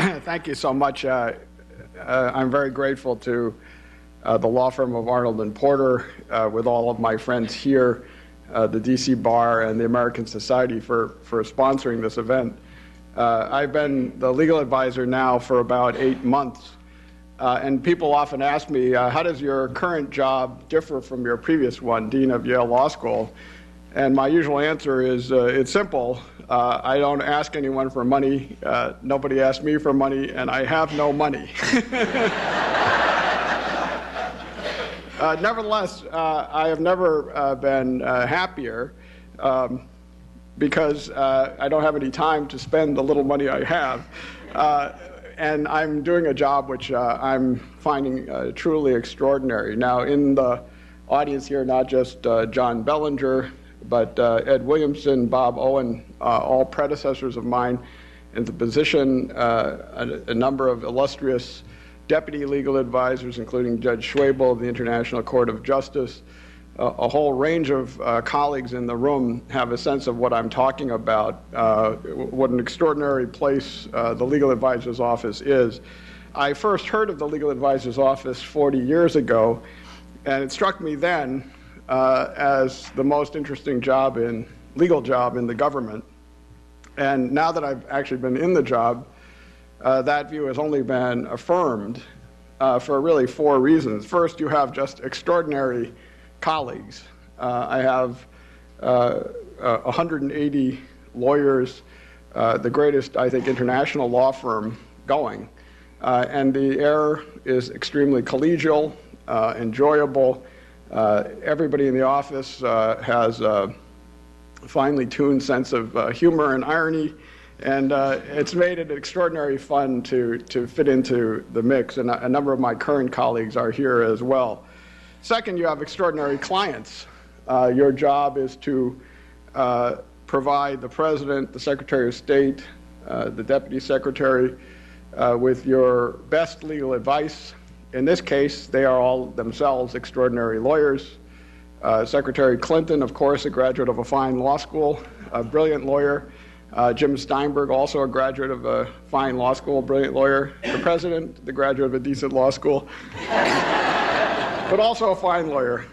Thank you so much. I'm very grateful to the law firm of Arnold and Porter, with all of my friends here, the DC Bar and the American Society for sponsoring this event. I've been the legal advisor now for about 8 months, and people often ask me, how does your current job differ from your previous one, Dean of Yale Law School? And my usual answer is, it's simple. I don't ask anyone for money, nobody asks me for money, and I have no money. Nevertheless, I have never been happier because I don't have any time to spend the little money I have. And I'm doing a job which I'm finding truly extraordinary. Now, in the audience here, not just John Bellinger, but Ed Williamson, Bob Owen, all predecessors of mine in the position, a number of illustrious deputy legal advisors, including Judge Schwabel of the International Court of Justice. A whole range of colleagues in the room have a sense of what I'm talking about, what an extraordinary place the legal advisor's office is. I first heard of the legal advisor's office 40 years ago, and it struck me then as the most interesting legal job in the government. And now that I've actually been in the job, that view has only been affirmed for really 4 reasons. First, you have just extraordinary colleagues. I have 180 lawyers, the greatest, I think, international law firm going. And the air is extremely collegial, enjoyable. Everybody in the office has a finely tuned sense of humor and irony, and it's made it extraordinarily fun to fit into the mix, and a number of my current colleagues are here as well. Second, you have extraordinary clients. Your job is to provide the President, the Secretary of State, the Deputy Secretary with your best legal advice. In this case, they are all themselves extraordinary lawyers. Secretary Clinton, of course, a graduate of a fine law school, a brilliant lawyer. Jim Steinberg, also a graduate of a fine law school, brilliant lawyer. The President, the graduate of a decent law school, but also a fine lawyer.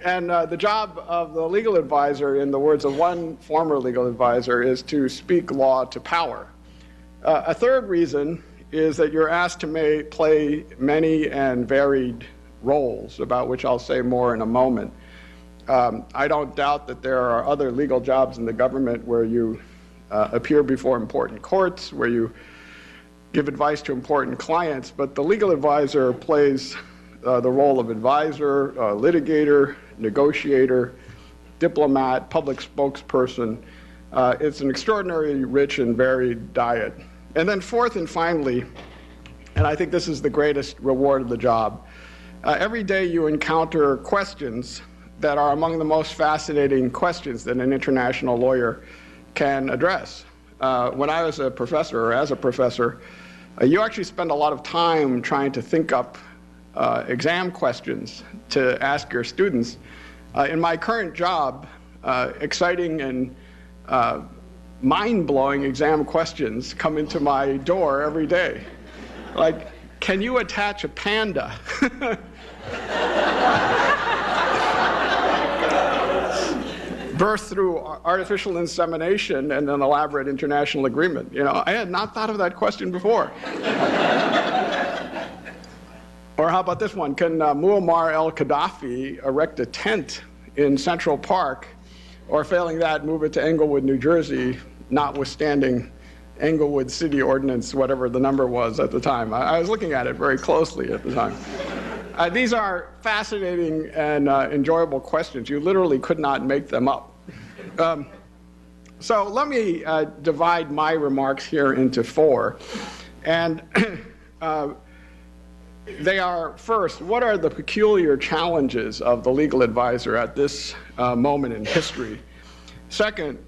And the job of the legal advisor, in the words of one former legal advisor, is to speak law to power. A third reason is that you're asked to play many and varied roles, about which I'll say more in a moment. I don't doubt that there are other legal jobs in the government where you appear before important courts, where you give advice to important clients, but the legal advisor plays the role of advisor, litigator, negotiator, diplomat, public spokesperson. It's an extraordinarily rich and varied diet. And then fourth and finally, and I think this is the greatest reward of the job, every day you encounter questions that are among the most fascinating questions that an international lawyer can address. When I was a professor, or as a professor, you actually spend a lot of time trying to think up exam questions to ask your students. In my current job, exciting and mind-blowing exam questions come into my door every day. Like, can you attach a panda? Birth through artificial insemination and an elaborate international agreement. You know, I had not thought of that question before. Or how about this one? Can Muammar al-Gaddafi erect a tent in Central Park, or failing that, move it to Englewood, New Jersey, notwithstanding Englewood City Ordinance, whatever the number was at the time? I was looking at it very closely at the time. These are fascinating and enjoyable questions. You literally could not make them up. So let me divide my remarks here into 4. And they are, first, what are the peculiar challenges of the legal advisor at this moment in history? Second,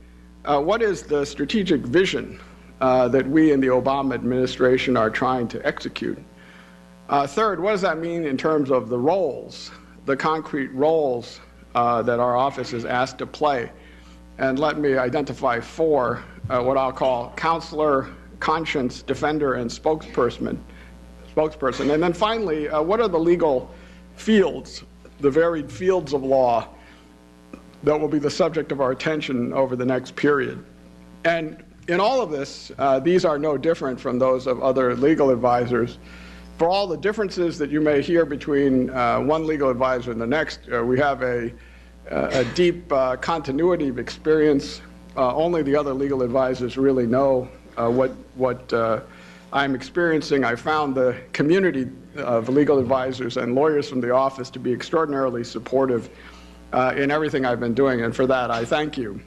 what is the strategic vision that we in the Obama administration are trying to execute? Third, what does that mean in terms of the roles, the concrete roles that our office is asked to play? And let me identify 4, what I'll call counselor, conscience defender and spokesperson. And then finally, what are the legal fields, the varied fields of law that will be the subject of our attention over the next period? And in all of this, these are no different from those of other legal advisors. For all the differences that you may hear between one legal advisor and the next, we have a deep continuity of experience. Only the other legal advisors really know what I'm experiencing. I found the community of legal advisors and lawyers from the office to be extraordinarily supportive in everything I've been doing, and for that I thank you.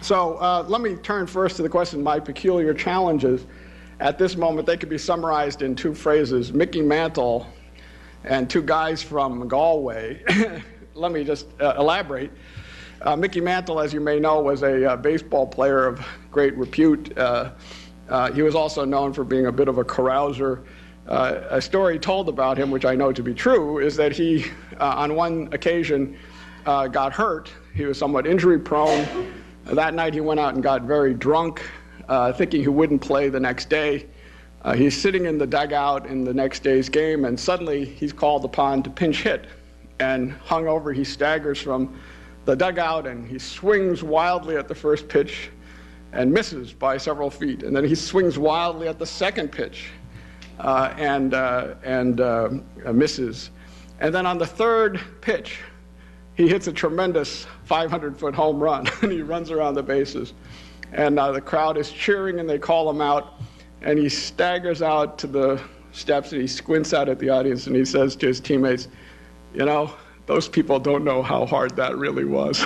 So let me turn first to the question, my peculiar challenges. At this moment, they could be summarized in two phrases: Mickey Mantle and two guys from Galway. Let me just elaborate. Mickey Mantle, as you may know, was a baseball player of great repute. He was also known for being a bit of a carouser. A story told about him, which I know to be true, is that he, on one occasion, got hurt. He was somewhat injury-prone. That night he went out and got very drunk, thinking he wouldn't play the next day. He's sitting in the dugout in the next day's game, and suddenly he's called upon to pinch hit. And hungover, he staggers from the dugout, and he swings wildly at the first pitch and misses by several feet. And then he swings wildly at the second pitch and misses. And then on the third pitch, he hits a tremendous 500-foot home run, and he runs around the bases. And the crowd is cheering, and they call him out. And he staggers out to the steps, and he squints out at the audience, and he says to his teammates, you know, those people don't know how hard that really was.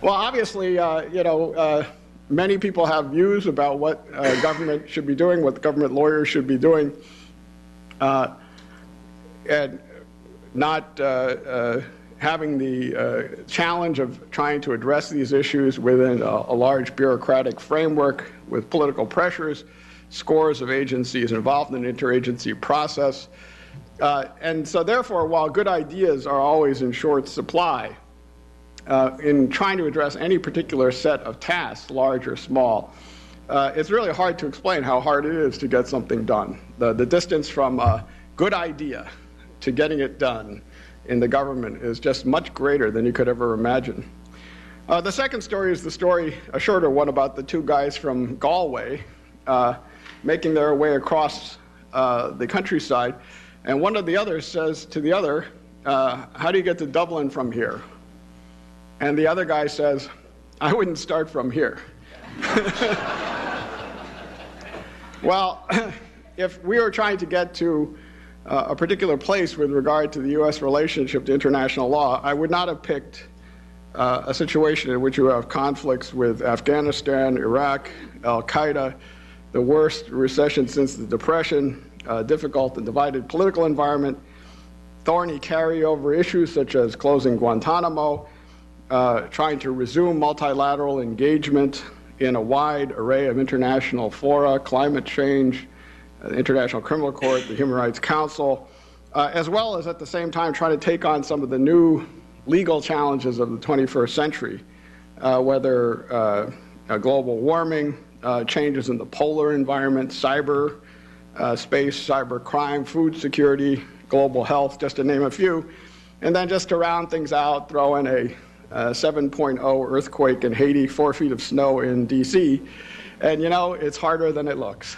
Well, obviously, many people have views about what government should be doing, what government lawyers should be doing, and not having the challenge of trying to address these issues within a large bureaucratic framework with political pressures, scores of agencies involved in an interagency process. And so therefore, while good ideas are always in short supply, in trying to address any particular set of tasks, large or small, it's really hard to explain how hard it is to get something done. The distance from a good idea to getting it done in the government is just much greater than you could ever imagine. The second story is the story, a shorter one, about the two guys from Galway making their way across the countryside. And one of the others says to the other, how do you get to Dublin from here? And the other guy says, I wouldn't start from here. Well, if we were trying to get to a particular place with regard to the U.S. relationship to international law, I would not have picked a situation in which you have conflicts with Afghanistan, Iraq, Al-Qaeda, the worst recession since the Depression, difficult and divided political environment, thorny carryover issues such as closing Guantanamo, trying to resume multilateral engagement in a wide array of international fora, climate change, the International Criminal Court, the Human Rights Council, as well as at the same time trying to take on some of the new legal challenges of the 21st century, whether global warming, changes in the polar environment, cyber space, cyber crime, food security, global health, just to name a few. And then just to round things out, throw in a 7.0 earthquake in Haiti, 4 feet of snow in D.C., and you know, it's harder than it looks.